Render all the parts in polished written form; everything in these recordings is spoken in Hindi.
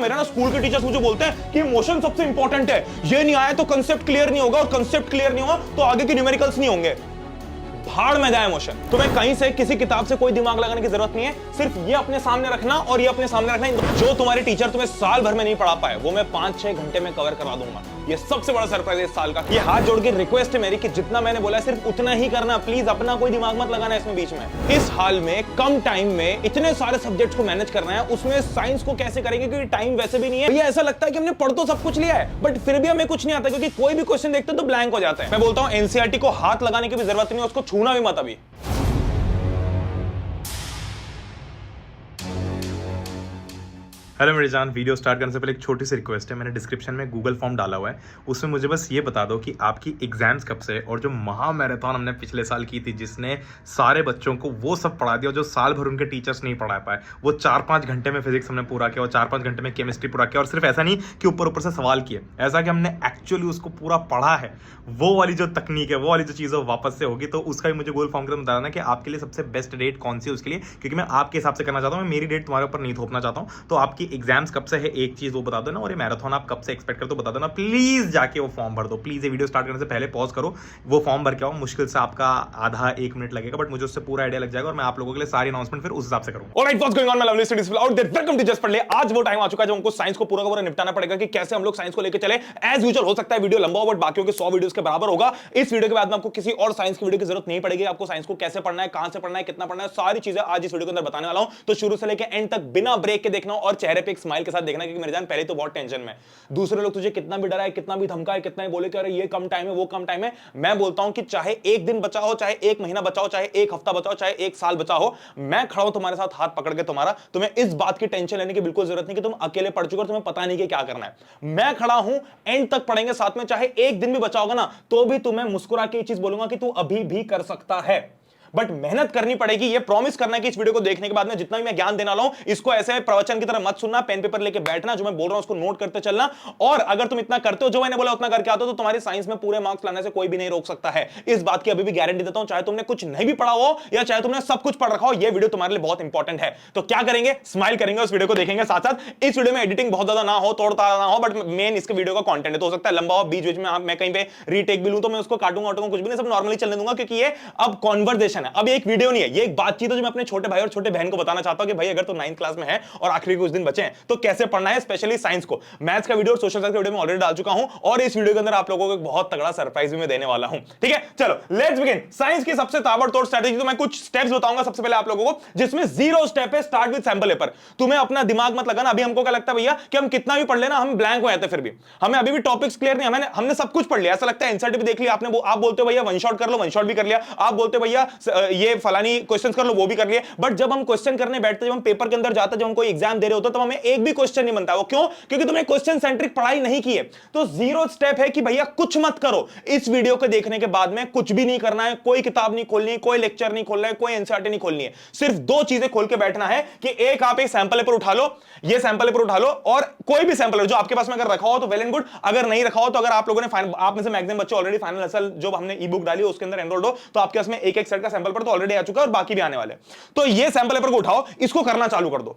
मेरा ना स्कूल के टीचर्स मुझे बोलते हैं कि इमोशन सबसे इंपॉर्टेंट है, ये नहीं आया तो कंसेप्ट क्लियर नहीं होगा, और कंसेप्ट क्लियर नहीं होगा तो आगे के न्यूमेरिकल्स नहीं होंगे। भाड़ में जाए इमोशन। तुम्हें कहीं से किसी किताब से कोई दिमाग लगाने की जरूरत नहीं है, सिर्फ ये अपने सामने रखना और ये अपने सामने रखना। जो तुम्हारे टीचर तुम्हें साल भर में नहीं पढ़ा पाए वो मैं 5-6 घंटे में कवर करा दूंगा। ये सबसे बड़ा सरप्राइज है इस साल का। ये हाथ जोड़ के रिक्वेस्ट है मेरी कि जितना मैंने बोला है सिर्फ उतना ही करना, प्लीज अपना कोई दिमाग मत लगाना इसमें बीच में। इस हाल में कम टाइम में इतने सारे सब्जेक्ट्स को मैनेज करना है, उसमें साइंस को कैसे करेंगे क्योंकि टाइम वैसे भी नहीं है। भैया ऐसा लगता है कि हमने पढ़ तो सब कुछ लिया है बट फिर भी हमें कुछ नहीं आता, क्योंकि कोई भी क्वेश्चन देखते तो ब्लैंक हो जाता है। मैं बोलता हूं एनसीईआरटी को हाथ लगाने की भी जरूरत नहीं है, उसको छूना भी मत अभी। हेलो मेरे जान, वीडियो स्टार्ट करने से पहले एक छोटी सी रिक्वेस्ट है। मैंने डिस्क्रिप्शन में गूगल फॉर्म डाला हुआ है, उसमें मुझे बस ये बता दो कि आपकी एग्जाम्स कब से, और जो महा मैराथन हमने पिछले साल की थी जिसने सारे बच्चों को वो सब पढ़ा दिया जो साल भर उनके टीचर्स नहीं पढ़ा पाए, वो 4-5 घंटे में फिजिक्स हमने पूरा किया और 4-5 घंटे में केमिस्ट्री पूरा किया। और सिर्फ ऐसा नहीं कि ऊपर ऊपर से सवाल किए, ऐसा कि हमने एक्चुअली उसको पूरा पढ़ा है। वो वाली जो तकनीक है, वो वाली जो चीज़ है वापस से होगी। तो उसका भी मुझे गूगल फॉर्म के बताना कि आपके लिए सबसे बेस्ट डेट कौन सी है उसके लिए, क्योंकि मैं आपके हिसाब से करना चाहता हूँ, मैं मेरी डेट तुम्हारे ऊपर नहीं थोपना चाहता हूँ। तो आपकी एग्जाम्स कब से है एक चीज वो बता देना, और ये मैराथन आप कब से एक्सपेक्ट करते हो बता देना। प्लीज जाके वो फॉर्म भर दो। प्लीज ये वीडियो स्टार्ट करने से पहले पॉज करो, वो फॉर्म भर के आओ। मुश्किल से आपका आधा 1 मिनट लगेगा बट मुझे उससे पूरा आइडिया लग जाएगा और मैं आप लोगों के लिए सारी अनाउंसमेंट फिर उस हिसाब से करूंगा। Alright, what's going on my lovely studies people out there, welcome to just पढ़ ले। आज वो टाइम आ चुका है जब हमको साइंस को पूरा का पूरा निपटाना पड़ेगा कि कैसे हम लोग साइंस को लेकर चले। एज यूजुअल हो सकता है वीडियो लंबा हो बट बाकियों के 100 वीडियोस के बराबर होगा। इस वीडियो के बाद में आपको किसी और साइंस की वीडियो की जरूरत नहीं पड़ेगी। आपको साइंस को कैसे पढ़ना है, कहां से पढ़ना है, कितना पढ़ना है, सारी चीजें आज इस वीडियो के अंदर बताने वाला हूं। तो शुरू से लेकर एंड तक बिना ब्रेक के देखना और चेहरे पे एक स्माइल के साथ देखना, क्योंकि मेरे जान पहले तो बहुत टेंशन में दूसरे लोग तुझे कितना भी डराए, कितना भी धमकाए, कितना भी बोले कि अरे ये कम टाइम है, वो कम टाइम है। मैं बोलता हूं कि चाहे 1 दिन बचा हो, चाहे 1 महीना बचा हो, चाहे 1 हफ्ता बचा हो, चाहे 1 साल बचा हो, मैं खड़ा हूं तुम्हारे साथ हाथ पकड़ के। तुम्हारा तुम्हें इस बात की टेंशन लेने की बिल्कुल जरूरत नहीं कि तुम अकेले पढ़ चुके हो, तुम्हें पता नहीं कि क्या करना है। मैं खड़ा हूं, एंड तक पढ़ेंगे साथ में। चाहे 1 दिन भी बचा होगा ना तो भी तुम्हें मुस्कुरा के ये चीज बोलूंगा कि तू अभी भी कर सकता है, बट मेहनत करनी पड़ेगी। ये प्रॉमिस करना है कि इस वीडियो को देखने के बाद में जितना भी मैं ज्ञान देने वाला हूं इसको ऐसे प्रवचन की तरह मत सुनना, पेन पेपर लेके बैठना, जो मैं बोल रहा हूं उसको नोट करते चलना। और अगर तुम इतना करते हो, जो मैंने बोला उतना करके आते हो, तो तुम्हारी साइंस में पूरे मार्क्स लाने से कोई भी नहीं रोक सकता है। इस बात की अभी भी गारंटी देता हूं, चाहे तुमने कुछ नहीं भी पढ़ा हो या चाहे तुमने सब कुछ पढ़ रखा हो, ये वीडियो तुम्हारे लिए बहुत इंपॉर्टेंट है। तो क्या करेंगे, स्माइल करेंगे, उस वीडियो को देखेंगे। साथ साथ इस वीडियो में एडिटिंग बहुत ज्यादा ना हो, तोड़ता ना हो, बट मेन इसके वीडियो का कंटेंट है, तो हो सकता है लंबा हो, बीच बीच में मैं कहीं पे रीटेक भी लूं तो मैं उसको काटूंगा, कुछ भी नहीं, सब नॉर्मली चलने दूंगा, क्योंकि ये अब कॉन्वर्सेशन है, अब एक वीडियो ये एक बातचीत है जो मैं अपने छोटे भाई और छोटे बहन को बताना चाहता हूं कि भाई अगर तो 9th क्लास में है और आखिरी कुछ दिन बचे हैं तो कैसे पढ़ना है, स्पेशली साइंस को। मैथ्स का वीडियो और सोशल साइंस का वीडियो मैं ऑलरेडी डाल चुका हूं, और इस वीडियो के अंदर आप लोगों को एक बहुत तगड़ा सरप्राइज भी मैं देने वाला हूं। ठीक है, चलो लेट्स बिगिन। साइंस की सबसे ताबड़तोड़ स्ट्रेटजी, तो मैं कुछ स्टेप्स बताऊंगा सबसे पहले आप लोगों को, जिसमें 0 स्टेप है स्टार्ट विद सैंपल पेपर। तुम्हें अपना दिमाग मत लगाना। अभी हमको क्या लगता है भैया कि हम कितना भी पढ़ लेना हम ब्लैंक हो जाते, फिर भी हमें अभी भी टॉपिक्स क्लियर नहीं, हमने सब कुछ पढ़ लिया। ऐसा लगता है एनसीईआरटी भी देख लिया आपने, आप बोलते हो भैया वन शॉट कर लो, वन शॉट भी कर लिया। आप बोलते हो भैया ये फलानी क्वेश्चंस कर लो, वो भी कर लिए। बट जब हम क्वेश्चन करने बैठते, जब हम पेपर के अंदर जाते, जब हम कोई एग्जाम दे रहे होते, तब हमें एक भी क्वेश्चन नहीं बनता। वो क्यों? क्योंकि तुमने क्वेश्चन सेंट्रिक पढ़ाई नहीं की है। तो 0 स्टेप है कि भैया कुछ मत करो। इस वीडियो को देखने के बाद में कुछ भी नहीं करना है, कोई किताब नहीं खोलनी है, कोई लेक्चर नहीं खोलना है, कोई एनसीईआरटी नहीं खोलनी है। सिर्फ 2 चीजें खोल के बैठना है कि एक आप एक सैंपल पेपर उठा लो, ये सैंपल पेपर उठा लो, और कोई भी सैंपल जो आपके पास में अगर रखा हो तो वेल एंड गुड, अगर नहीं रखा हो तो अगर आप लोगों ने आप में से मैक्सिमम बच्चे ऑलरेडी फाइनल असल जो हमने ई बुक डाली उसके अंदर एनरोल्ड हो, तो आपके पास में एक सेट का सैंपल पेपर तो ऑलरेडी आ चुका है और बाकी भी आने वाले। तो ये सैंपल पेपर को उठाओ, इसको करना चालू कर दो।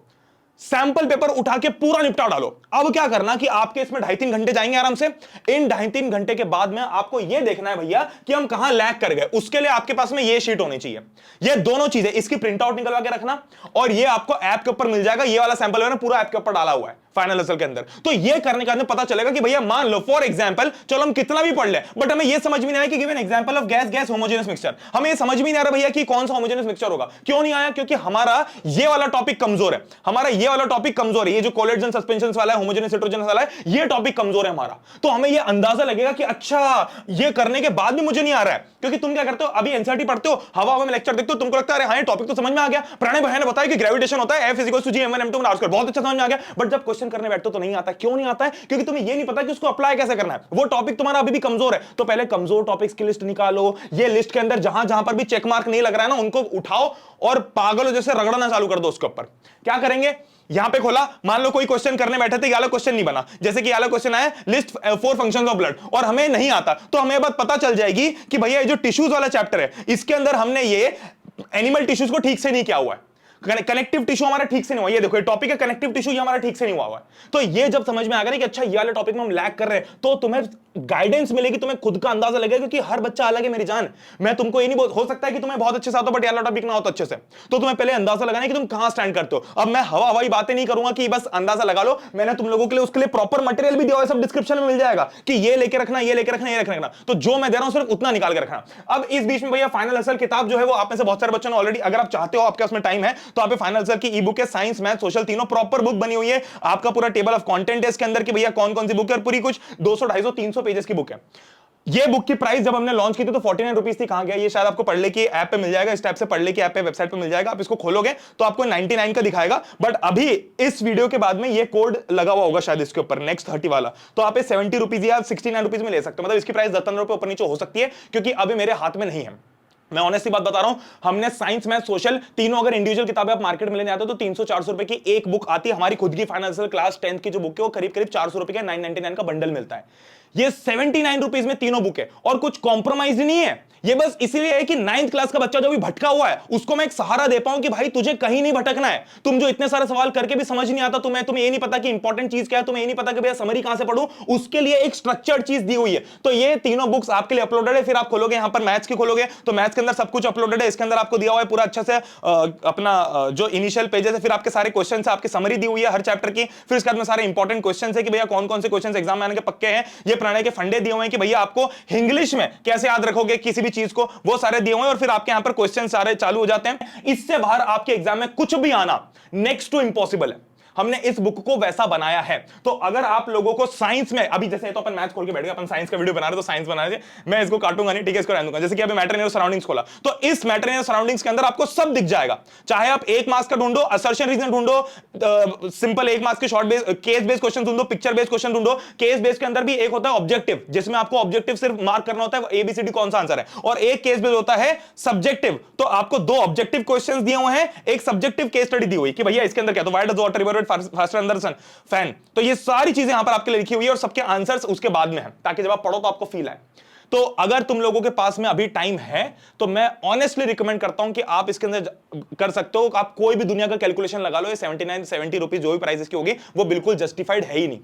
सैंपल पेपर उठा के पूरा निपटा डालो। अब क्या करना कि आपके इसमें 2.5-3 घंटे जाएंगे आराम से। इन 2.5-3 घंटे के बाद में आपको यह देखना है भैया कि हम कहां लैग कर गए। उसके लिए आपके पास में यह शीट होनी चाहिए। ये दोनों चीजें, इसकी प्रिंट आउट निकलवा के रखना, और ये आपको ऐप के ऊपर मिल जाएगा। ये वाला सैंपल पेपर पूरा ऐप के ऊपर डाला हुआ है फाइनल असल के अंदर। तो ये करने के बाद पता चलेगा कि भैया मान लो फॉर एग्जांपल, चलो हम कितना भी पढ़ ले, बट हमें ये समझ में नहीं आया कि give an example of gas gas homogeneous mixture. हमें ये समझ में नहीं आ रहा भैया कि कौन सा होमोजेनियस मिक्सचर होगा। क्यों नहीं आया? क्योंकि हमारा ये वाला टॉपिक कमजोर है। हमारा ये वाला टॉपिक कमजोर है। ये जो कोलेजन सस्पेंशंस वाला है, होमोजेनियस हेटेरोजेनियस वाला है, ये टॉपिक कमजोर है हमारा। तो हमें ये अंदाजा लगेगा कि अच्छा ये करने के बाद भी मुझे नहीं आ रहा है। क्योंकि तुम क्या करते हो, अभी एनसीईआरटी पढ़ते हो, हवा में लेक्चर देखते हो, तुमको लगता है हाँ ये टॉपिक तो समझ में आ गया, प्रणय भैया ने बताया कि ग्रेविटेशन होता है, F = G m1 m2 बहुत अच्छा समझ में आ गया। बट जब क्वेश्चन करने बैठते हो तो नहीं आता। क्यों नहीं आता है? क्योंकि तुम्हें ये नहीं पता कि उसको अप्लाई कैसे करना है। वो टॉपिक तुम्हारा अभी भी कमजोर है। तो पहले कमजोर टॉपिक्स की लिस्ट निकालो। ये लिस्ट के अंदर जहां जहां पर भी चेक मार्क नहीं लग रहा है ना, उनको उठाओ और पागलों जैसे रगड़ना चालू कर दो उसके ऊपर। क्या करेंगे? यहां पे खोला, मान लो कोई क्वेश्चन करने बैठे थे, ये वाला क्वेश्चन नहीं बना, जैसे कि ये वाला क्वेश्चन आया लिस्ट 4 फंक्शंस ऑफ ब्लड, और हमें नहीं आता, तो हमें बात पता चल जाएगी कि भैया ये जो टिश्यूज वाला चैप्टर है, इसके अंदर हमने ये एनिमल टिश्यूज को ठीक से नहीं किया हुआ है। कनेक्टिव टिश्यू हमारा ठीक से नहीं हुआ। ये देखो, ये टॉपिक है कनेक्टिव टिश्यू, ये हमारा ठीक से नहीं हुआ है। तो ये जब समझ में आ गया कि अच्छा ये वाले टॉपिक में हम लैग कर रहे हैं, तो तुम्हें गाइडेंस मिलेगी, तुम्हें खुद का अंदाजा लगेगा, क्योंकि हर बच्चा अलग है मेरी जान। मैं तुमको ये नहीं हो सकता है कि तुम्हें बहुत अच्छे से आता हो बट ये वाला टॉपिक ना हो तो अच्छे से, तो तुम्हें पहले अंदाजा लगाना है कि तुम कहां स्टैंड करते हो। अब मैं हवाई बातें नहीं करूंगा कि बस अंदाजा लगा लो, मैंने तुम लोगों के लिए उसके लिए प्रॉपर मटेरियल भी दिया हुआ है, सब डिस्क्रिप्शन में मिल जाएगा कि ये लेके रखना, ये लेके रखना, ये लेके रखना। तो जो मैं दे रहा हूं सिर्फ उतना निकाल के रखना। अब इस बीच में भैया फाइनल हसल किताब जो है वो आप में से बहुत सारे बच्चों ने ऑलरेडी, अगर आप चाहते हो आपके उसमें टाइम है तो आप फाइनल हसल की ई बुक है, साइंस मैथ सोशल तीनों प्रॉपर बुक बनी हुई है। आपका पूरा टेबल ऑफ कंटेंट है इसके अंदर कि भैया कौन कौन सी बुक है, और पूरी कुछ 200 250 300 पेजेस की बुक है। ये बुक की प्राइस जब हमने लॉन्च की थी तो 49 रुपीस थी। कहां गया ये? शायद आपको पढ़ले की ऐप पे मिल जाएगा, इस टाइप से पढ़ले की ऐप पे, वेबसाइट पे मिल जाएगा। आप इसको खोलोगे तो आपको 99 का दिखाएगा, बट अभी इस वीडियो के बाद में ये कोड लगा हुआ होगा शायद इसके ऊपर, नेक्स्ट 30 वाला, तो आप 70 रुपीज या 69 रुपीज में ले सकते हो। मतलब इसकी प्राइस 10-15 रुपए ऊपर नीचे हो सकती है, क्योंकि अभी मेरे हाथ में नहीं है। मैं ऑनेस्टली बात बता रहा हूं, हमने साइंस मैथ सोशल तीनों अगर इंडिविजुअल किताबें आप मार्केट में लेने आते हो तो 300-400 रुपए की एक बुक आती है। हमारी खुद की फाइनेंशियल क्लास 10th की जो बुक है वो करीब करीब 400 रुपए का 999 का बंडल मिलता है। ये 79 रुपीज में तीनों बुक है, और कुछ कॉम्प्रोमाइज नहीं है। ये बस इसलिए है कि 9th क्लास का बच्चा जो भी भटका हुआ है उसको मैं एक सहारा दे पाऊं कि भाई तुझे कहीं नहीं भटकना है। तुम जो इतने सारे सवाल करके भी समझ नहीं आता, तुम्हें ये नहीं पता कि इंपॉर्टेंट चीज क्या है, तुम्हें ये नहीं पता कि भैया समरी कहां से पढ़ूं, उसके लिए एक स्ट्रक्चर्ड चीज दी हुई है। तो ये तीनों बुक्स आपके लिए अपलोडेड है। फिर आप खोलोगे यहां पर मैथ्स की खोलोगे तो मैथ्स के अंदर सब कुछ अपलोडेड है। इसके अंदर आपको दिया हुआ है पूरा अच्छा से अपना जो इनिशियल पेजेस है, फिर आपके सारे क्वेश्चन है, आपकी समरी दी हुई है हर चैप्टर की। फिर इसके बाद में सारे इंपॉर्टेंट क्वेश्चन है कि भैया कौन कौन से क्वेश्चन एग्जाम में आने के पक्के हैं। ये प्रणय के फंडे दिए हुए हैं कि भैया आपको इंग्लिश में कैसे याद रखोगे किसी भी चीज को, वो सारे दिए हुए हैं। और फिर आपके यहां पर क्वेश्चन सारे चालू हो जाते हैं। इससे बाहर आपके एग्जाम में कुछ भी आना नेक्स्ट टू इंपॉसिबल है। हमने इस बुक को वैसा बनाया है। तो अगर आप लोगों को साइंस में, अभी जैसे तो अपन मैथ्स खोल के बैठ गए, अपन साइंस का वीडियो बना रहे तो साइंस बना रहे, मैं इसको काटूंगा नहीं, ठीक है, इसको रहने दूंगा। जैसे कि अभी मैटर इन सराउंडिंग्स खोला तो इस मैटर इन सराउंडिंग्स के अंदर आपको सब दिख जाएगा। चाहे आप 1 मार्क्स का ढूंढो, असर्शन रीजन ढूंढो, सिंपल 1 मार्क्स के short base case based question ढूंढो, पिक्चर बेस्ड क्वेश्चन ढूंढो। केस बेस्ड के अंदर भी एक होता है ऑब्जेक्टिव, जिसमें आपको ऑब्जेक्टिव सिर्फ मार्क करना होता है ABCD कौन सा आंसर है, और एक केस बेस्ड होता है सब्जेक्टिव। तो आपको 2 ऑब्जेक्टिव क्वेश्चंस दिए हुए हैं, एक सब्जेक्टिव केस स्टडी दी हुई कि भैया इसके अंदर क्या, तो why does water river faster अंदर फैन। तो ये सारी चीजें यहां पर आपके लिए लिखी हुई है, और सबके आंसर्स उसके बाद में है, ताकि जब आप पढ़ो तो आपको फील आए। तो अगर तुम लोगों के पास में अभी टाइम है तो मैं ऑनेस्टली रिकमेंड करता हूं कि आप इसके अंदर कर सकते हो। आप कोई भी दुनिया का कैलकुलेशन लगा लो, ये 79-70 रुपीज जो भी प्राइस इसकी होगी वो बिल्कुल जस्टिफाइड है ही नहीं।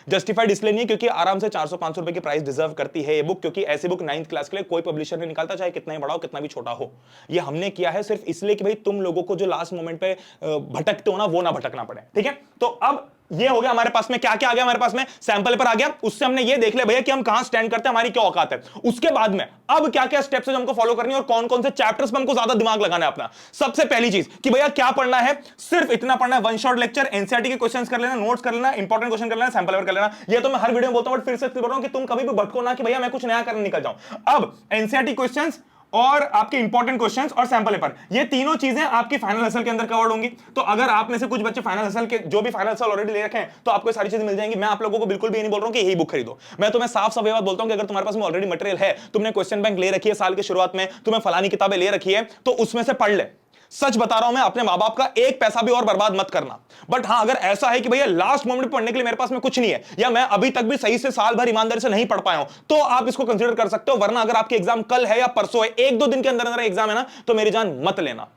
जस्टिफाइड इसलिए नहीं क्योंकि आराम से 400-500 रुपए की प्राइस डिजर्व करती है ये बुक, क्योंकि ऐसी बुक 9th क्लास के लिए कोई पब्लिशर नहीं निकालता, चाहे कितना ही बड़ा हो कितना भी छोटा हो। ये हमने किया है सिर्फ इसलिए कि भाई तुम लोगों को जो लास्ट मोमेंट पे भटकते हो ना, वो ना भटकना पड़े, ठीक है। तो अब ये हो गया हमारे पास में, क्या क्या आ गया हमारे पास में, सैंपल पर आ गया, उससे हमने ये देख लिया भैया कि हम कहां स्टैंड करते हैं, हमारी क्या औकात है। उसके बाद में अब क्या क्या स्टेप्स है जो हमको फॉलो करनी है, और कौन कौन से चैप्टर्स पे हमको ज्यादा दिमाग लगाना है अपना। सबसे पहली चीज कि भैया क्या पढ़ना है, सिर्फ इतना पढ़ना है, 1 शॉट लेक्चर, एनसीईआरटी के क्वेश्चंस कर लेना, नोट्स कर लेना, इंपॉर्टेंट क्वेश्चन कर लेना, सैंपल पेपर कर लेना। ये तो मैं हर वीडियो में बोलता हूं, बट फिर से बोल रहा हूं कि तुम कभी भी भटको ना कि भैया मैं कुछ नया करने निकल जाऊं। अब एनसीईआरटी क्वेश्चंस और आपके इंपॉर्टेंट क्वेश्चंस और सैंपल पेपर, ये तीनों चीजें आपकी फाइनल हसल के अंदर कवर्ड होंगी। तो अगर आप में से कुछ बच्चे फाइनल हसल के जो भी फाइनल हसल ऑलरेडी ले रखे हैं तो आपको सारी चीजें मिल जाएंगी। मैं आप लोगों को बिल्कुल भी नहीं बोल रहा हूं कि यही बुक खरीदो। मैं तुम्हें साफ साफ ये बात बोलता हूं कि अगर तुम्हारे पास में ऑलरेडी मटेरियल है, तुमने क्वेश्चन बैंक ले रखी है साल की शुरुआत में, तुम्हें फलानी किताबें ले रखी है, तो उसमें से पढ़ ले। सच बता रहा हूं मैं, अपने मां बाप का एक पैसा भी और बर्बाद मत करना। बट हां, अगर ऐसा है कि भैया लास्ट मोमेंट में पढ़ने के लिए मेरे पास में कुछ नहीं है, या मैं अभी तक भी सही से साल भर ईमानदारी से नहीं पढ़ पाया हूं, तो आप इसको कंसीडर कर सकते हो। वरना अगर आपके एग्जाम कल है या परसों है, 1-2 दिन के अंदर अंदर एग्जाम है ना, तो मेरी जान मत लेना।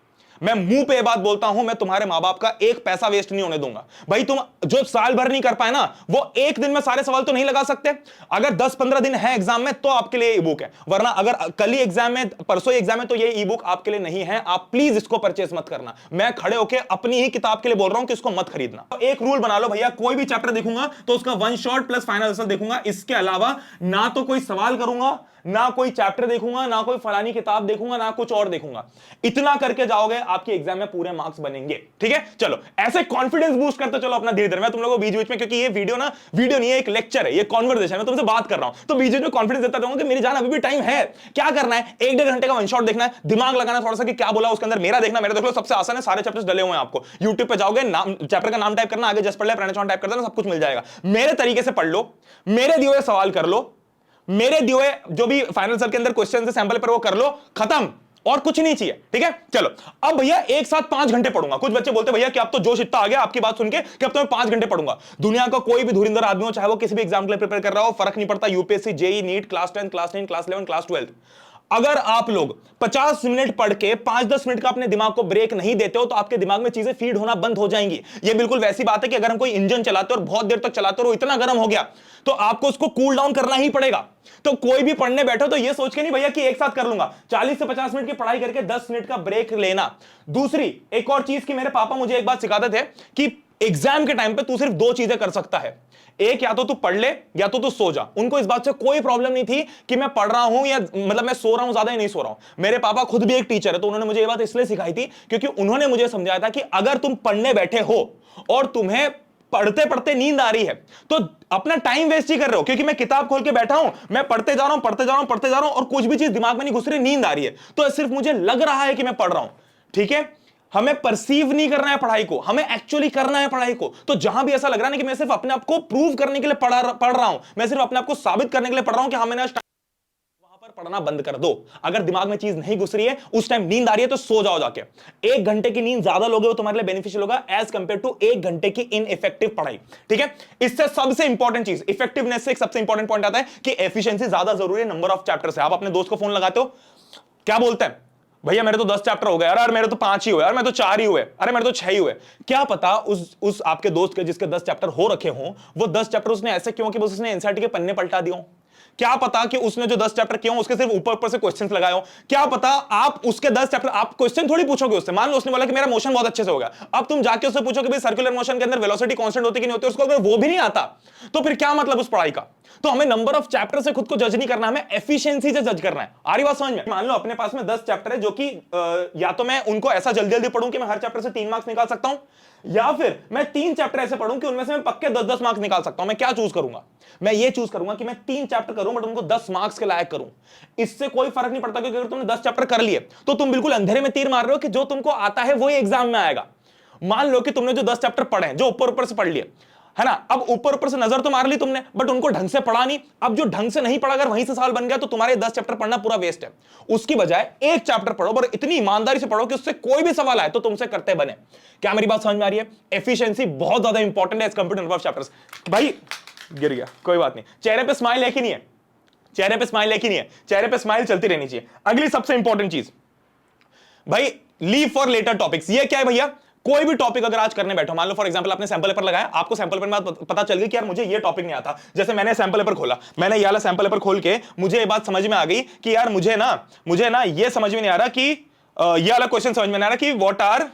मैं मुंह पे बात बोलता हूं, मैं तुम्हारे मां बाप का एक पैसा वेस्ट नहीं होने दूंगा। भाई तुम जो साल भर नहीं कर पाए ना, वो एक दिन में सारे सवाल तो नहीं लगा सकते। अगर 10-15 दिन है एग्जाम में तो आपके लिए ई बुक है, वरना अगर कल ही एग्जाम में, परसों एग्जाम में, तो ये ई बुक आपके लिए नहीं है। आप प्लीज इसको परचेस मत करना। मैं खड़े होकर अपनी ही किताब के लिए बोल रहा हूं कि इसको मत खरीदना। तो एक रूल बना लो भैया, कोई भी चैप्टर देखूंगा तो उसका 1 शॉट प्लस फाइनल आंसर देखूंगा। इसके अलावा ना तो कोई सवाल करूंगा, ना कोई चैप्टर देखूंगा, ना कोई फलानी किताब देखूंगा, ना कुछ और देखूंगा। इतना करके जाओगे, आपके एग्जाम में पूरे मार्क्स बनेंगे, ठीक है। चलो ऐसे कॉन्फिडेंस बूस्ट करते चलो अपना धीरे धीरे। मैं तुम लोगों को बीच बीच में, क्योंकि ये वीडियो नहीं है, एक लेक्चर है, ये कॉन्वर्सेशन है, तुमसे बात कर रहा हूं, तो बीच बीच में कॉन्फिडेंस देता रहूंगा कि मेरी जान अभी भी टाइम है। क्या करना है, 1-1.5 घंटे का 1 शॉट देखना है, दिमाग लगाना थोड़ा सा कि क्या बोला उसके अंदर, मेरा देखना, मेरा देख लो, सबसे आसान है, सारे चैप्टर्स डले हुए हैं। आपको यूट्यूब पे जाओगे, नाम चैप्टर का नाम टाइप करना, आगे जस्ट पढ़ ले, प्रणय चौहान टाइप कर देना, सब कुछ मिल जाएगा। मेरे तरीके से पढ़ लो, मेरे दिए हुए सवाल कर लो, मेरे दिए हुए जो भी फाइनल सर के अंदर क्वेश्चन है सैंपल पर वो कर लो, खत्म, और कुछ नहीं चाहिए, ठीक है। चलो अब भैया एक साथ 5 घंटे पढ़ूंगा। कुछ बच्चे बोलते भैया कि अब तो जोश इतना आ गया आपकी बात सुन के कि अब तो मैं 5 घंटे पढ़ूंगा। दुनिया का कोई भी धुरिंदर आदमी हो, चाहे वो किसी भी एग्जाम के लिए प्रिपेयर कर रहा हो, फर्क नहीं पड़ता, UPSC, JEE, NEET, class 10, class 9, class 11, class 12, अगर आप लोग 50 मिनट पढ़ के 5-10 मिनट का अपने दिमाग को ब्रेक नहीं देते हो तो आपके दिमाग में चीजें फीड होना बंद हो जाएंगी। ये बिल्कुल वैसी बात है कि अगर हम कोई इंजन चलाते हैं और बहुत देर तक चलाते और वो इतना गर्म हो गया तो आपको उसको कूल डाउन करना ही पड़ेगा। तो कोई भी पढ़ने बैठो तो ये सोच के नहीं भैया कि एक साथ कर लूंगा, 40 से 50 मिनट की पढ़ाई करके 10 मिनट का ब्रेक लेना। दूसरी एक और चीज की मेरे पापा मुझे एक बात सिखाते थे कि एग्जाम के टाइम पे तू सिर्फ 2 चीजें कर सकता है, एक या तो तू पढ़ ले या तो तू सो जा। उनको इस बात से कोई प्रॉब्लम नहीं थी कि मैं पढ़ रहा हूं या मतलब मैं सो रहा हूं ज्यादा या नहीं सो रहा हूं। मेरे पापा खुद भी एक टीचर है तो उन्होंने मुझे ये बात इसलिए सिखाई थी क्योंकि उन्होंने मुझे समझाया था कि अगर तुम पढ़ने बैठे हो और तुम्हें पढ़ते पढ़ते नींद आ रही है तो अपना टाइम वेस्ट ही कर रहे हो, क्योंकि मैं किताब खोल के बैठा हूं, मैं पढ़ते जा रहा हूं पढ़ते जा रहा हूं पढ़ते जा रहा हूं और कुछ भी चीज दिमाग में नहीं घुस रही, नींद आ रही है, तो सिर्फ मुझे लग रहा है कि मैं पढ़ रहा हूं। ठीक है, हमें परसीव नहीं करना है पढ़ाई को, हमें एक्चुअली करना है पढ़ाई को। तो जहां भी ऐसा लग रहा है ना कि मैं सिर्फ अपने आप को प्रूव करने के लिए पढ़ रहा हूं, मैं सिर्फ अपने आप को साबित करने के लिए पढ़ रहा हूं कि हाँ मैंने वहां पर पढ़ना बंद कर दो। अगर दिमाग में चीज नहीं घुस रही है, उस टाइम नींद आ रही है तो सो जाओ जाके। 1 घंटे की नींद ज्यादा लोगे वो तुम्हारे लिए बेनिफिशियल होगा एज कंपेयर टू 1 घंटे की इनइफेक्टिव पढ़ाई। ठीक है, इससे सबसे इंपॉर्टेंट चीज इफेक्टिवनेस से एक सबसे इंपॉर्टेंट पॉइंट आता है कि एफिशिएंसी ज्यादा जरूरी है नंबर ऑफ चैप्टर से। आप अपने दोस्त को फोन लगाते हो, क्या बोलते हैं, भैया मेरे तो 10 चैप्टर हो गए यार, मेरे तो 5 ही हुए यार, मैं तो 4 ही हुए, अरे मेरे तो 6 ही हुए। क्या पता उस आपके दोस्त के जिसके 10 चैप्टर हो रखे हों वो 10 चैप्टर उसने ऐसे क्यों कि बस उसने एनसीईआरटी के पन्ने पलटा दिए हों। क्या पता कि उसने जो 10 चैप्टर किए हों उसके सिर्फ ऊपर ऊपर से क्वेश्चंस लगाए हों। क्या पता आप उसके 10 चैप्टर, आप क्वेश्चन थोड़ी पूछोगे उससे, मान लो उसने बोला कि मेरा मोशन बहुत अच्छे से हो गया, अब तुम जाके उससे पूछो कि भाई सर्कुलर मोशन के अंदर वेलोसिटी कांस्टेंट होती कि नहीं होती, उसको अगर वो भी नहीं आता तो फिर क्या मतलब उस पढ़ाई का। तो हमें नंबर ऑफ चैप्टर से खुद को जज नहीं करना, हमें एफिशिएंसी से जज करना है। आ रही बात समझ में? मान लो अपने पास में 10 चैप्टर है जो कि या तो मैं उनको ऐसा जल्दी जल्दी पढ़ूं कि मैं हर चैप्टर से 3 मार्क्स निकाल सकता हूं, या फिर मैं 3 चैप्टर ऐसे पढ़ूं कि उनमें से मैं पक्के 10-10 मार्क्स निकाल सकता हूं। मैं क्या चूज करूंगा? मैं ये चूज करूंगा कि मैं 3 चैप्टर करूं बट उनको 10 मार्क्स के लायक करूं। इससे कोई फर्क नहीं पड़ता क्योंकि अगर तुमने 10 चैप्टर कर लिए तो तुम बिल्कुल अंधेरे में तीर मार रहे हो कि जो तुमको आता है वही एग्जाम में आएगा। मान लो कि तुमने जो 10 चैप्टर पढ़े हैं, जो ऊपर ऊपर से पढ़ लिए है ना, अब ऊपर ऊपर से नजर तो मार ली तुमने बट उनको ढंग से पढ़ा नहीं। अब जो ढंग से नहीं पढ़ा अगर वहीं से सवाल बन गया तो तुम्हारे 10 चैप्टर पढ़ना पूरा वेस्ट है। उसकी बजाय एक चैप्टर पढ़ो पर इतनी ईमानदारी से पढ़ो कि उससे कोई भी सवाल आए तो तुमसे करते बने। क्या मेरी बात समझ में आ रही है? एफिशिएंसी बहुत ज्यादा इंपॉर्टेंट है as compare to number of chapters. भाई गिर गया, कोई बात नहीं, चेहरे पे स्माइल है कि नहीं है? चेहरे पे स्माइल है कि नहीं है? चेहरे पे स्माइल चलती रहनी चाहिए। अगली सबसे इंपॉर्टेंट चीज भाई, लीव फॉर लेटर टॉपिक्स। ये क्या है भैया? कोई भी टॉपिक अगर आज करने बैठो, मान लो फॉर एग्जांपल आपने सैंपल पेपर लगाया, आपको सैंपल पेपर में पता चल गई कि यार मुझे ये टॉपिक नहीं आता। जैसे मैंने सैंपल पेपर खोला, मैंने ये वाला सैंपल पेपर खोल के मुझे ये बात समझ में आ गई कि यार मुझे ना ये समझ में नहीं आ रहा कि ये वाला क्वेश्चन समझ में नहीं आ रहा कि what are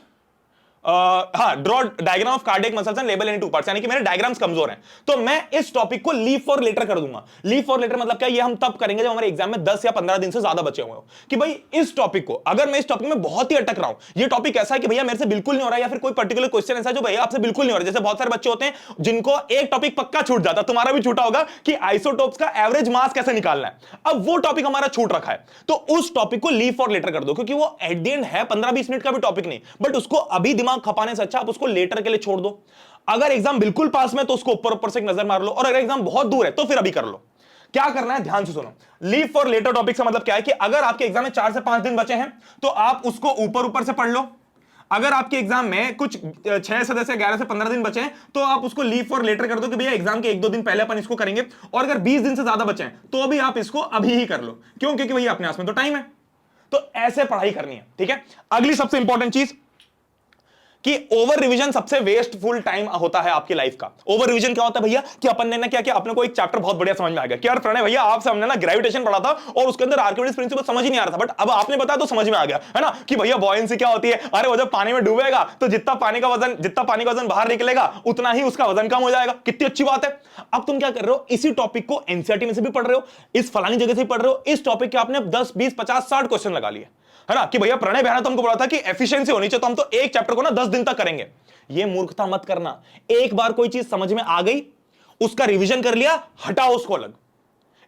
draw diagram of cardiac muscles and label in 2 parts, यानी कि मेरे डायग्राम्स कमजोर हैं। तो मैं इस टॉपिक को लीव फॉर लेटर कर दूंगा। लीव फॉर लेटर मतलब क्या? ये हम तब करेंगे जब हमारे एग्जाम में 10 या 15 दिन से ज्यादा बचे हुए हो कि भाई इस टॉपिक को, अगर मैं इस टॉपिक में बहुत ही अटक रहा हूं, ये टॉपिक ऐसा है कि भैया मेरे से बिल्कुल नहीं हो रहा, या फिर कोई पर्टिकुलर क्वेश्चन ऐसा जो भैया आपसे बिल्कुल नहीं हो रहा। जैसे बहुत सारे बच्चे होते हैं जिनको एक टॉपिक पक्का छूट जाता, तुम्हारा भी छूटा होगा कि आइसोटोप्स का एवरेज मास कैसे निकालना है। अब वो टॉपिक हमारा छूट रखा है तो उस टॉपिक को लीव फॉर लेटर कर दो, क्योंकि वो एट द एंड है 15-20 मिनट का भी टॉपिक नहीं, बट उसको अभी दिमाग खपाने से अच्छा उसको लेटर के लिए छोड़ दो। अगर एग्जाम बिल्कुल पास में तो उसको ऊपर ऊपर से एक नजर मार लो, और अगर एग्जाम बहुत दूर है तो फिर अभी कर लो। क्या करना है ध्यान से सुनो। लीव फॉर लेटर टॉपिक का मतलब क्या है कि अगर आपके एग्जाम में 4 से 5 दिन बचे हैं तो आप उसको ऊपर ऊपर से पढ़ लो। अगर आपके एग्जाम में कुछ 6 से 10 या 11 से 15 दिन बचे हैं तो आप उसको लीव फॉर लेटर कर दो कि भैया एग्जाम के 1-2 दिन पहले अपन इसको करेंगे। और अगर 20 दिन से ज्यादा बचे हैं तो भी आप इसको अभी ही कर लो। क्यों? क्योंकि भैया अपने पास में तो टाइम है। तो ऐसे पढ़ाई करनी है। ठीक है, अगली सबसे इंपॉर्टेंट चीज कि ओवर रिवीजन सबसे वेस्टफुल टाइम होता है आपकी लाइफ का। ओवर रिवीजन क्या होता है भैया? कि अपन ने ना क्या किया, अपने को एक चैप्टर बहुत बढ़िया समझ में आ गया कि यार प्रणय भैया आपसे हमने ना ग्रेविटेशन पढ़ा था और उसके अंदर आर्किमिडीज प्रिंसिपल समझ ही नहीं आ रहा था, बट अब आपने बताया तो समझ में आ गया है ना कि भैया बॉयंसी क्या होती है। अरे वो जब पानी में डूबेगा तो जितना पानी का वजन बाहर निकलेगा उतना ही उसका वजन कम हो जाएगा। कितनी अच्छी बात है। अब तुम क्या कर रहे हो, इसी टॉपिक को एनसीईआरटी में से भी पढ़ रहे हो, इस फलानी जगह से भी पढ़ रहे हो, इस टॉपिक के आपने 10, 20, 50, 60 क्वेश्चन लगा लिए है ना कि भैया प्रणय भैया तो हमको बोला था कि एफिशिएंसी होनी चाहिए तो हम तो एक चैप्टर को ना 10 दिन तक करेंगे। ये मूर्खता मत करना। एक बार कोई चीज समझ में आ गई, उसका रिवीजन कर लिया, हटाओ उसको अलग।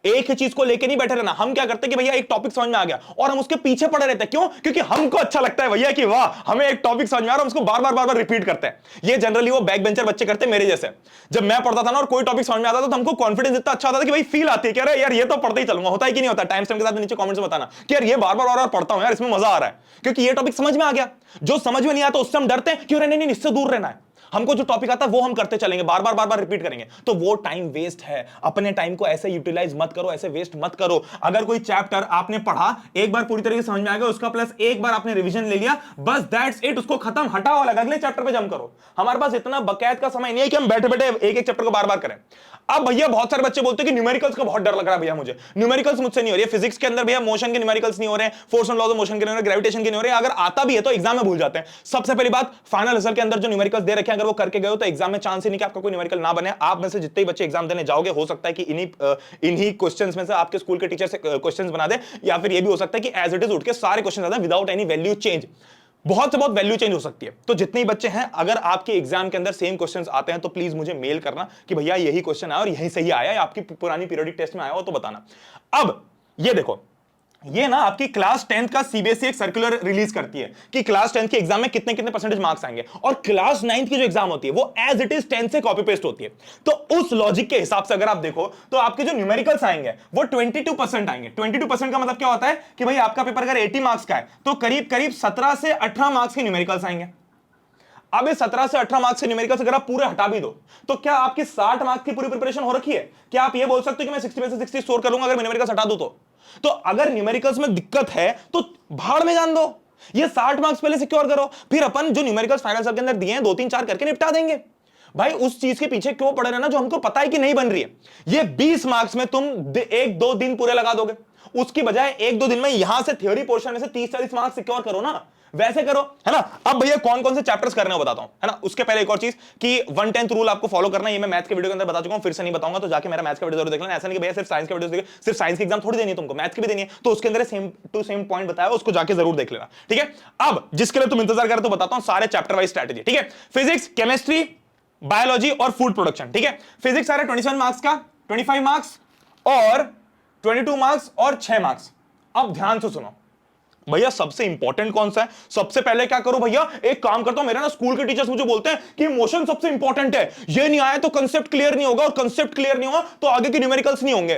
एक ही चीज को लेके नहीं बैठे रहना। हम क्या करते हैं कि भैया एक टॉपिक समझ में आ गया और हम उसके पीछे पड़े रहते हैं। क्यों? क्योंकि हमको अच्छा लगता है भैया कि वाह हमें एक टॉपिक समझ में आ रहा है, हम उसको बार बार रिपीट करते हैं। ये जनरली वो बैक बेंचर बच्चे करते हैं मेरे जैसे। जब मैं पढ़ता था ना और कोई टॉपिक समझ में आता था तो हमको कॉन्फिडेंस इतना अच्छा आता था कि भाई फील आती है कि अरे यार ये तो पढ़ते ही चलूंगा। होता है कि नहीं होता? टाइम के साथ नीचे कमेंट्स में बताना कि यार ये बार पढ़ता हूं यार, इसमें मजा आ रहा है क्योंकि ये टॉपिक समझ में आ गया। जो समझ में नहीं आता उससे हम डरते हैं कि अरे नहीं इससे दूर रहना है। हमको जो टॉपिक आता है वो हम करते चलेंगे, बार बार रिपीट करेंगे, तो वो टाइम वेस्ट है। अपने टाइम को ऐसे यूटिलाइज मत करो, ऐसे वेस्ट मत करो। अगर कोई चैप्टर आपने पढ़ा, एक बार पूरी तरीके से समझ में आ गया, उसका प्लस एक बार आपने रिवीजन ले लिया, बस दैट्स इट, उसको खत्म, हटाओ, अलग अगले चैप्टर पे जंप करो। हमारे पास इतना बकायद का समय नहीं है कि हम बैठे बैठे एक एक चैप्टर को बार बार करें। अब भैया बहुत सारे बच्चे बोलते हैं कि न्यूमेरिकल्स का बहुत डर लग रहा है भैया, मुझे न्यूमेरिकल्स मुझसे नहीं हो रही है। फिजिक्स के अंदर भैया मोशन के न्यूमेरिकल्स नहीं हो रहे हैं, force and laws of motion के नहीं हो रहे, ग्रेविटेशन के नहीं हो रहे हैं। अगर आता भी है तो एग्जाम में भूल जाते हैं। सबसे पहली बात, फाइनल रिजल्ट के अंदर जो न्यूमेरिकल्स दे रखे हैं, अगर वो करके गए हो तो एग्जाम में चांस ही नहीं कि आपका कोई न्यूमेरिकल ना बने। आप में से जितने बच्चे एग्जाम देने जाओगे, हो सकता है कि इन्हीं क्वेश्चंस में से आपके स्कूल के टीचर से क्वेश्चंस बना दे, या फिर ये भी हो सकता है कि एज इट इज उठ के सारे क्वेश्चन आ जाए विदाउट एनी वैल्यू चेंज। बहुत से बहुत वैल्यू चेंज हो सकती है। तो जितने बच्चे हैं, अगर आपके एग्जाम के अंदर सेम क्वेश्चंस आते हैं तो प्लीज मुझे मेल करना कि भैया यही क्वेश्चन आया और यहीं से ही आया, या आपकी पुरानी पीरियडिक टेस्ट में आया हो तो बताना। अब ये देखो, ये ना आपकी क्लास 10th का सीबीएसई एक सर्कुलर रिलीज करती है कि क्लास 10th के एग्जाम में कितने कितने परसेंटेज मार्क्स आएंगे, और क्लास 9th की जो एग्जाम होती है वो एज इट इज 10th से कॉपी पेस्ट होती है। तो उस लॉजिक के हिसाब से अगर आप देखो तो आपके जो न्यूमेरिकल्स आएंगे वो 22% आएंगे। 22% का मतलब क्या होता है कि भाई आपका पेपर अगर 80 मार्क्स का है तो करीब करीब 17 से 18 मार्क्स के न्यूमेरिकल्स आएंगे। अब इस 17 से 18 मार्क्स के न्यूमेरिकल्स अगर आप पूरे हटा भी दो तो क्या आपकी 60 मार्क्स की पूरी प्रिपरेशन हो रखी है? क्या आप ये बोल सकते हो कि मैं 60 में से 60 स्कोर करूंगा अगर मैं न्यूमेरिकल्स हटा दूं तो अगर न्यूमेरिकल्स में दिक्कत है तो भाड़ में जान दो, ये 60 मार्क्स पहले सिक्योर करो, फिर अपन जो न्यूमेरिकल्स फाइनल सब के अंदर दिए हैं 2-3-4 करके निपटा देंगे। भाई उस चीज के पीछे क्यों पड़े रहना जो हमको पता है कि नहीं बन रही है। ये 20 मार्क्स में तुम 1-2 दिन पूरे लगा दोगे, उसकी बजाय 1-2 दिन में यहां से थ्योरी पोर्शन में से 30-40 मार्क्स सिक्योर करो ना, वैसे करो, है ना। अब भैया कौन कौन से चैप्टर्स करने हो बताता हूं, है ना। उसके पहले एक और चीज कि 1/10 रूल आपको फॉलो करना है। ये मैं मैथ्स के वीडियो के अंदर बता चुका हूं, फिर से नहीं बताऊंगा, तो जाके मेरा मैथ्स का वीडियो जरूर देख लेना। ऐसा नहीं कि भैया सिर्फ साइंस का वीडियो देखिए, सिर्फ साइंस की एग्जाम थोड़ी देनी है तुमको, मैथ्स की भी देनी है, तो उसके अंदर सेम टू सेम पॉइंट बताया, उसको जाके जरूर देख लेना, ठीक है। अब जिसके लिए तुम इंतजार कर तो बताता हूं सारे चैप्टर वाइज स्ट्रेटेजी, ठीक है। फिजिक्स, केमिस्ट्री, बायोलॉजी और फूड प्रोडक्शन, ठीक है। फिजिक्स सारे 27 मार्क्स का, 25 मार्क्स और 22 मार्क्स और 6 मार्क्स। अब ध्यान से सुनो भैया, सबसे इंपॉर्टेंट कौन सा है? सबसे पहले क्या करो भैया, एक काम करता हूं, मेरे ना स्कूल के टीचर्स मुझे बोलते हैं कि मोशन सबसे इंपॉर्टेंट है, ये नहीं आया तो कंसेप्ट क्लियर नहीं होगा, और कंसेप्ट क्लियर नहीं होगा तो आगे के न्यूमेरिकल्स नहीं होंगे।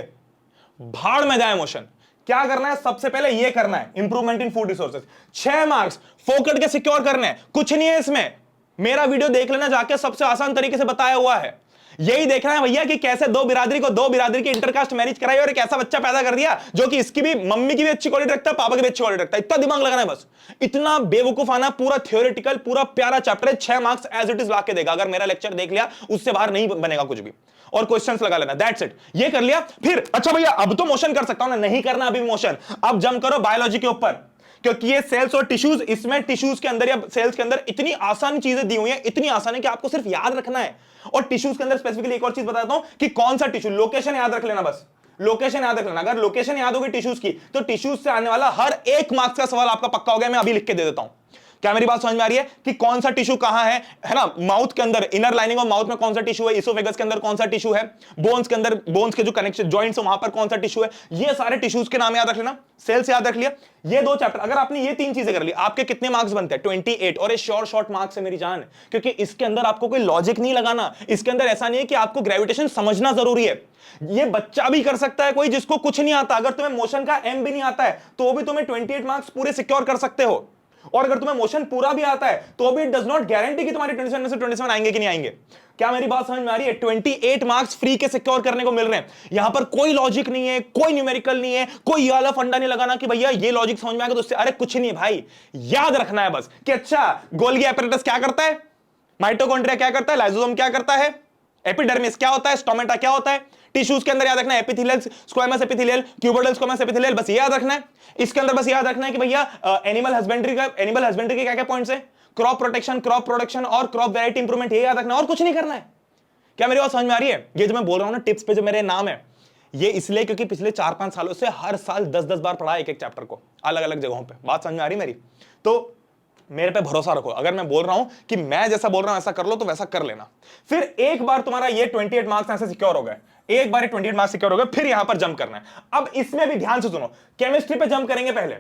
भाड़ में जाए मोशन। क्या करना है? सबसे पहले ये करना है, improvement in food resources. 6 marks फोकट के सिक्योर करने हैं, कुछ नहीं है इसमें। मेरा वीडियो देख लेना जाके, सबसे आसान तरीके से बताया हुआ है। यही देखना है भैया कि कैसे दो बिरादरी की इंटरकास्ट मैरिज कराई और एक ऐसा बच्चा पैदा कर दिया जो कि इसकी भी मम्मी की भी अच्छी क्वालिटी रखता है, पापा की भी अच्छी क्वालिटी रखता है। इतना दिमाग लगाना है बस, इतना बेवकूफाना। पूरा थ्योरेटिकल, पूरा प्यारा चैप्टर है, 6 मार्क्स एज इट इज ला के देगा। अगर मेरा लेक्चर देख लिया उससे बाहर नहीं बनेगा कुछ भी, और क्वेश्चंस लगा लेना, दैट्स इट। ये कर लिया, फिर अच्छा भैया अब तो मोशन कर सकता हूं ना, नहीं करना अभी मोशन। अब जंप करो बायोलॉजी के ऊपर, क्योंकि ये सेल्स और टिश्यूज, इसमें टिश्यूज के अंदर या सेल्स के अंदर इतनी आसान चीजें दी हुई हैं, इतनी आसान है कि आपको सिर्फ याद रखना है। और टिश्यूज के अंदर स्पेसिफिकली एक और चीज बताता हूं कि कौन सा टिश्यू, लोकेशन याद रख लेना, बस लोकेशन याद रख लेना। अगर लोकेशन याद होगी टिश्यूज की तो टिश्यूज से आने वाला हर 1 मार्क्स का सवाल आपका पक्का हो गया। मैं अभी लिख के दे देता हूं। क्या मेरी बात समझ में आ रही है कि कौन सा टिश्यू कहां है ना। माउथ के अंदर, इनर लाइनिंग ऑफ माउथ में कौन सा टिश्यू है, इसोफेगस के अंदर कौन सा टिश्यू है, बोन्स के अंदर, बोन्स के जो कनेक्शन जॉइंट्स है वहां पर कौन सा टिश्यू है, ये सारे टिश्यूज के नाम याद रख लेना। सेल्स याद रख लिया। ये 2 चैप्टर अगर आपने ये 3 चीजें कर ली, आपके कितने मार्क्स बनते हैं? 28। और ये शॉर्ट मार्क्स है मेरी जान, क्योंकि इसके अंदर आपको कोई लॉजिक नहीं लगाना। इसके अंदर ऐसा नहीं है कि आपको ग्रेविटेशन समझना जरूरी है, ये बच्चा भी कर सकता है कोई जिसको कुछ नहीं आता। अगर तुम्हें मोशन का एम भी नहीं आता है तो भी तुम्हें 28 मार्क्स पूरे सिक्योर कर सकते हो। और अगर तुम्हें मोशन पूरा भी आता है तो भी इट डज नॉट गारंटी कि तुम्हारे 27 में से 27 आएंगे कि नहीं आएंगे। क्या मेरी बात समझ में आ रही है? 28 मार्क्स फ्री के सिक्योर करने को मिल रहे हैं। यहां पर कोई लॉजिक नहीं है, कोई न्यूमेरिकल नहीं है, कोई ये वाला फंडा नहीं लगाना कि भैया ये लॉजिक समझ में आएगा तो उससे, अरे कुछ नहीं है भाई, याद रखना है बस कि अच्छा गोल्गी एपैरेटस क्या करता है, माइटोकॉन्ड्रिया क्या करता है, लाइसोसोम क्या करता है, एपिडर्मिस क्या होता है, स्टोमेटा क्या होता है। टिश्यूज के अंदर याद रखना है epithelial, squamous epithelial, cuboidal squamous epithelial, बस ये याद रखना है। इसके अंदर बस याद रखना है कि भैया एनिमल हस्बेंड्री के क्या क्या पॉइंट्स है, क्रॉप प्रोटेक्शन, क्रॉप प्रोडक्शन और क्रॉप वैरायटी इंप्रूवमेंट, ये याद रखना और कुछ नहीं करना है। क्या मेरी बात समझ में आ रही है? ये जो मैं बोल रहा हूं ना टिप्स पे जो मेरे नाम है, ये इसलिए क्योंकि पिछले 4-5 सालों से हर साल 10-10 बार पढ़ा एक चैप्टर को अलग अलग जगहों पे। बात समझ में आ रही मेरी? तो मेरे पे भरोसा रखो। अगर मैं बोल रहा हूं कि मैं जैसा बोल रहा हूं ऐसा कर लो तो वैसा कर लेना। फिर एक बार तुम्हारा ये 28 मार्क्स ऐसे सिक्योर हो गए, एक बार 28 मार्क्स सिक्योर हो गए, फिर यहां पर जंप करना है। अब इसमें भी ध्यान से सुनो, केमिस्ट्री पे जंप करेंगे पहले,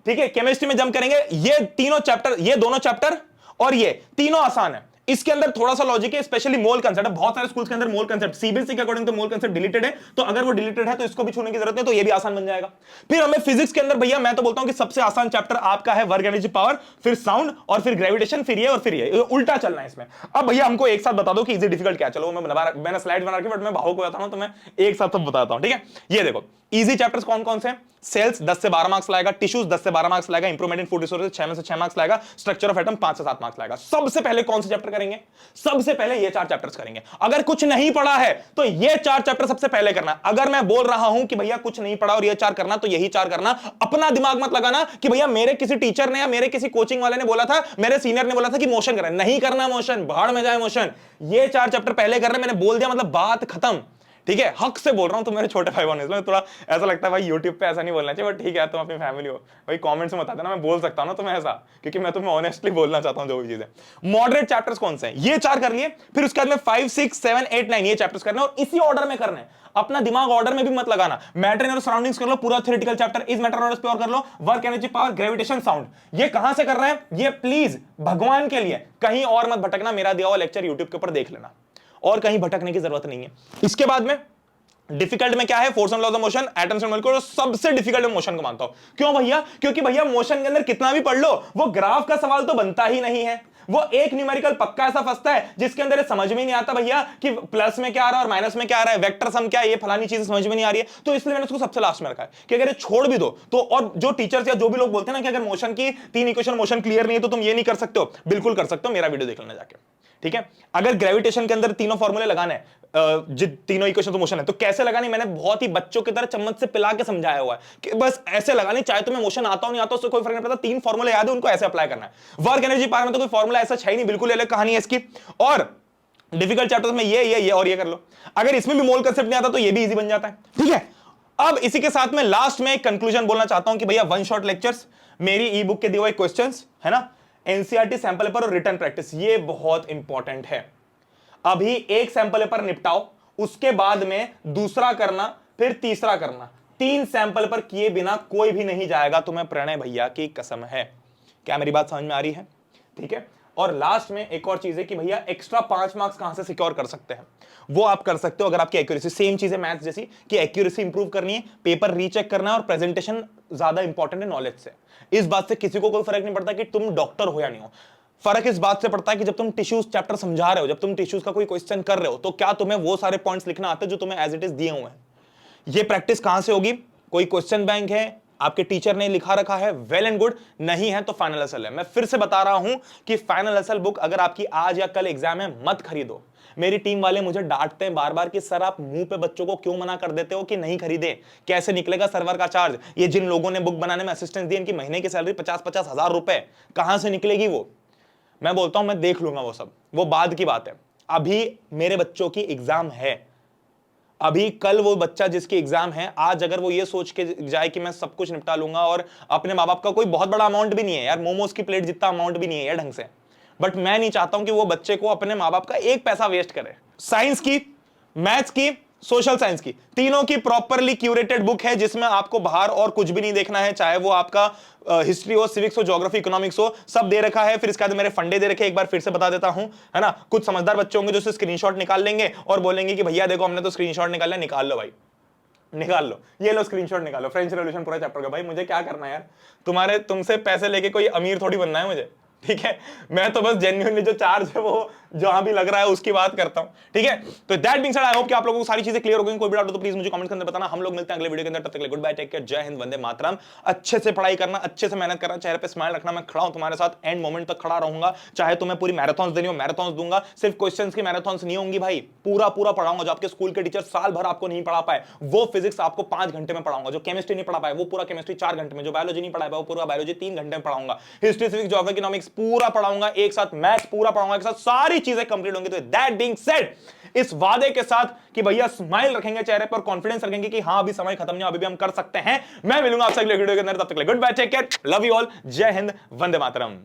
ठीक है। केमिस्ट्री में जंप करेंगे। ये तीनों चैप्टर, ये दोनों चैप्टर और ये तीनों आसान है। इसके अंदर थोड़ा सा लॉजिक है, स्पेशली मोल कंसेप्ट है। बहुत सारे स्कूल्स के अंदर मोल कंसेप्ट, सीबीएसई के अकॉर्डिंग तो मोल कंसेप्ट डिलीटेड है, तो अगर वो डिलीटेड है तो इसको भी छूने की जरूरत नहीं, तो ये भी आसान बन जाएगा। फिर हमें फिजिक्स के अंदर भैया मैं तो बोलता हूं कि सबसे आसान चैप्टर आपका है वर्क एनर्जी पावर, फिर साउंड, और फिर ग्रेविटेशन, फिर ये और फिर ये उल्टा चलना है इसमें। अब भैया हमको एक साथ बता दो कि इजी डिफिकल्ट क्या। चलो मैंने स्लाइड बना के, बट मैं भावुक हो जाता हूं तो मैं एक साथ सब बताता हूं, ठीक है। ये देखो इजी चैप्टर्स कौन कौन से हैं। सेल्स 10 से 12 मार्क्स लाएगा, टिश्यूज 10 से 12 मार्क्स लाएगा, इंप्रूवमेंट इन फूड रिसोर्सेज 6 में से 6 मार्क्स लाएगा, स्ट्रक्चर ऑफ एटम 5 से 7 मार्क्स लाएगा। सबसे पहले कौन से चैप्टर करेंगे? सबसे पहले ये 4 चैप्टर्स करेंगे। अगर कुछ नहीं पढ़ा है तो ये 4 चैप्टर सबसे पहले करना। अगर मैं बोल रहा हूं कि भैया कुछ नहीं पढ़ा और ये 4 करना, तो यही 4 करना। अपना दिमाग मत लगाना कि भैया मेरे किसी टीचर ने या मेरे किसी कोचिंग वाले ने बोला था, मेरे सीनियर ने बोला था कि मोशन करें। नहीं करना मोशन, भाड़ में जाए मोशन। ये 4 चैप्टर पहले करने, मैंने बोल दिया मतलब बात खत्म, ठीक है। हक से बोल रहा हूं, तो मेरे छोटे भाई बहन, इसलिए थोड़ा ऐसा लगता है भाई यूट्यूब पे ऐसा नहीं बोलना चाहिए, बट ठीक है तुम अपनी फैमिली हो भाई, कमेंट्स में बता देना, मैं बोल सकता हूं ना तुम्हें ऐसा, क्योंकि मैं तुम्हें ऑनेस्टली बोलना चाहता हूं जो भी चीज है। मॉडरेट चैप्टर्स कौन से हैं? ये 4 कर लिए, फिर उसके बाद में 5, 6, 7, 8, 9 ये चैप्टर्स करने, और इसी ऑर्डर में करने। अपना दिमाग ऑर्डर में भी मत लगाना। मैटर इन और सराउंडिंग्स कर लो, पूरा थ्योरेटिकल चैप्टर, इज मैटर और प्योर कर लो, work energy power, gravitation, sound. ये कहां से कर रहे हैं? ये प्लीज भगवान के लिए कहीं और मत भटकना, मेरा दिया हुआ लेक्चर यूट्यूब के ऊपर देख लेना, और कहीं भटकने की जरूरत नहीं है। इसके बाद में डिफिकल्ट में क्या है? Force and law of motion, atoms and molecules, सबसे डिफिकल्ट में मोशन को मानता हूं। क्यों भैया? क्योंकि भैया मोशन के अंदर कितना भी पढ़ लो, वो ग्राफ का सवाल तो बनता ही नहीं है। वो एक न्यूमेरिकल पक्का ऐसा फंसता है जिसके अंदर समझ में नहीं आता भैया कि प्लस में क्या आ रहा है और माइनस में क्या आ रहा है, वेक्टर सम क्या है, ये फलानी चीज समझ में नहीं आ रही है। तो इसलिए मैंने उसको सबसे लास्ट में रखा है कि अगर ये छोड़ भी दो तो, और जो टीचर्स या जो भी लोग बोलते हैं ना कि अगर मोशन की 3 इक्वेशन मोशन क्लियर नहीं है तो तुम ये नहीं कर सकते हो, बिल्कुल कर सकते हो, मेरा वीडियो देख लेना जाके, ठीक है। अगर ग्रेविटेशन के अंदर तीनों फॉर्मूले लगाने हैं, तीनों इक्वेशन तो मोशन है, तो कैसे लगानी मैंने बहुत ही बच्चों की तरह चम्मच से पिला के समझाया हुआ है कि बस ऐसे लगानी, चाहे तुम्हें मोशन आता हो नहीं आता, उससे कोई फर्क नहीं पड़ता। 3 फॉर्मूले याद है, उनको ऐसे अप्लाई करना है। वर्क एनर्जी पावर में तो कोई फॉर्मूला ऐसा है ही नहीं, बिल्कुल अलग कहानी है इसकी। और डिफिकल्ट चैप्टर्स में ये और ये कर लो। अगर इसमें भी मोल कंसेप्ट नहीं आता तो ये भी इजी बन जाता है, ठीक है। अब इसी के साथ में लास्ट में एक कंक्लूजन बोलना चाहता हूं कि भैया 1 शॉट लेक्चर्स, मेरी ई बुक के दिए हुए क्वेश्चंस है ना, एनसीईआरटी सैंपल पेपर और रिटर्न प्रैक्टिस, ये बहुत इंपॉर्टेंट है। अभी एक सैंपल पेपर निपटाओ, उसके बाद में दूसरा करना, फिर तीसरा करना। 3 सैंपल पेपर किए बिना कोई भी नहीं जाएगा, तुम्हें प्रणय भैया की कसम है। क्या मेरी बात समझ में आ रही है? ठीक है। और लास्ट में एक और चीज है कि भैया एक्स्ट्रा 5 मार्क्स कहां से सिक्योर कर सकते हैं? वो आप कर सकते हो अगर आपकी एक्यूरेसी, सेम चीज है मैथ्स जैसी कि एक्यूरेसी इंप्रूव करनी है, पेपर रीचेक करना है, और प्रेजेंटेशन ज्यादा इंपॉर्टेंट है नॉलेज से। इस बात से किसी को कोई फर्क नहीं पड़ता कि तुम डॉक्टर हो या नहीं हो। फर्क इस बात से पड़ता है कि जब तुम टिश्यूज चैप्टर समझा रहे हो, जब तुम टिश्यूज का कोई क्वेश्चन कर रहे हो, तो क्या तुम्हें वो सारे पॉइंट्स लिखना आते हैं जो तुम्हें एज इट इज दिए हुए हैं। ये प्रैक्टिस कहां से होगी? कोई क्वेश्चन बैंक है, आपके टीचर ने लिखा रखा है, वेल एंड गुड, नहीं है तो फाइनल असल है। मैं फिर से बता रहा हूं कि फाइनल असल बुक अगर आपकी आज या कल एग्जाम है, मत खरीदो। मेरी टीम वाले मुझे डांटते हैं बार बार कि सर आप मुंह पे बच्चों को क्यों मना कर देते हो कि नहीं खरीदे, कैसे निकलेगा सर्वर का चार्ज। ये जिन लोगों ने बुक बनाने में असिस्टेंस दी, इनकी महीने की सैलरी 50-50 हजार रुपए, कहां से निकलेगी वो? मैं बोलता हूं मैं देख लूंगा वो सब, वो बाद की बात है। अभी मेरे बच्चों की एग्जाम है, अभी कल वो बच्चा जिसकी एग्जाम है, आज अगर वो ये सोच के जाए कि मैं सब कुछ निपटा लूंगा, और अपने माँ बाप का कोई बहुत बड़ा अमाउंट भी नहीं है यार, मोमोज की प्लेट जितना अमाउंट भी नहीं है यार ढंग से, बट मैं नहीं चाहता हूं कि वो बच्चे को अपने माँ बाप का एक पैसा वेस्ट करे। साइंस की, मैथ्स की, सोशल साइंस की, तीनों की प्रॉपरली क्यूरेटेड बुक है जिसमें आपको बाहर और कुछ भी नहीं देखना है, चाहे वो आपका हिस्ट्री हो, सिविक्स हो, ज्योग्राफी, इकोनॉमिक्स हो, सब दे रखा है। फिर इसके बाद मेरे फंडे दे रखे, एक बार फिर से बता देता हूं, है ना। कुछ समझदार बच्चे होंगे जो स्क्रीनशॉट निकाल लेंगे और बोलेंगे कि भैया देखो हमने तो स्क्रीनशॉट निकाल लिया, निकाल लो भाई, निकाल लो, ये लो स्क्रीनशॉट निकालो, फ्रेंच रेवोल्यूशन पूरा चैप्टर का। भाई मुझे क्या करना है यार, तुमसे पैसे लेके कोई अमीर थोड़ी बनना है मुझे, ठीक है। मैं तो बस जेन्युइनली जो चार्ज है वो जहां भी लग रहा है उसकी बात करता हूं, ठीक है। तो that being said, I hope कि आप लोगों को सारी चीजें क्लियर हो गई। कोई भी डाउट हो तो प्लीज मुझे कमेंट के अंदर बताना। हम लोग मिलते हैं अगले वीडियो के अंदर, तब तक के लिए गुड बाय, टेक केयर, जय हिंद, वंदे मातरम। अच्छे से पढ़ाई करना, अच्छे से मेहनत करना, चेहरे पे स्माइल रखना। मैं खड़ा हूं तुम्हारे साथ, एंड मोमेंट तक खड़ा रहूंगा। चाहे तुम्हें पूरी मैराथन देनी हो, मैराथन दूंगा। सिर्फ क्वेश्चंस की मैराथन नहीं होंगी भाई, पूरा पढ़ाऊंगा। जो आपके स्कूल के टीचर साल भर आपको नहीं पढ़ा पाए, वो फिजिक्स आपको 5 घंटे में पढ़ाऊंगा। जो केमिस्ट्री नहीं पढ़ा पाए, वो पूरा केमिस्ट्री 4 घंटे में। जो बायोलॉजी नहीं पढ़ा पाए, वो पूरा बायोलॉजी 3 घंटे में पढ़ाऊंगा। हिस्ट्री, सिविक्स, ज्योग्राफी, इकोनॉमिक्स पूरा पढ़ाऊंगा एक साथ, मैथ्स पूरा पढ़ाऊंगा एक साथ, सारी चीजें कंप्लीट होंगी। तो दैट बीइंग सेड, इस वादे के साथ कि भैया स्माइल रखेंगे चेहरे पर, कॉन्फिडेंस रखेंगे कि हां अभी समय खत्म नहीं, अभी भी हम कर सकते हैं। मैं मिलूंगा आपसे अगले वीडियो के अंदर, तब तक के लिए good bye, take care, love you all, जय हिंद, वंदे मातरम।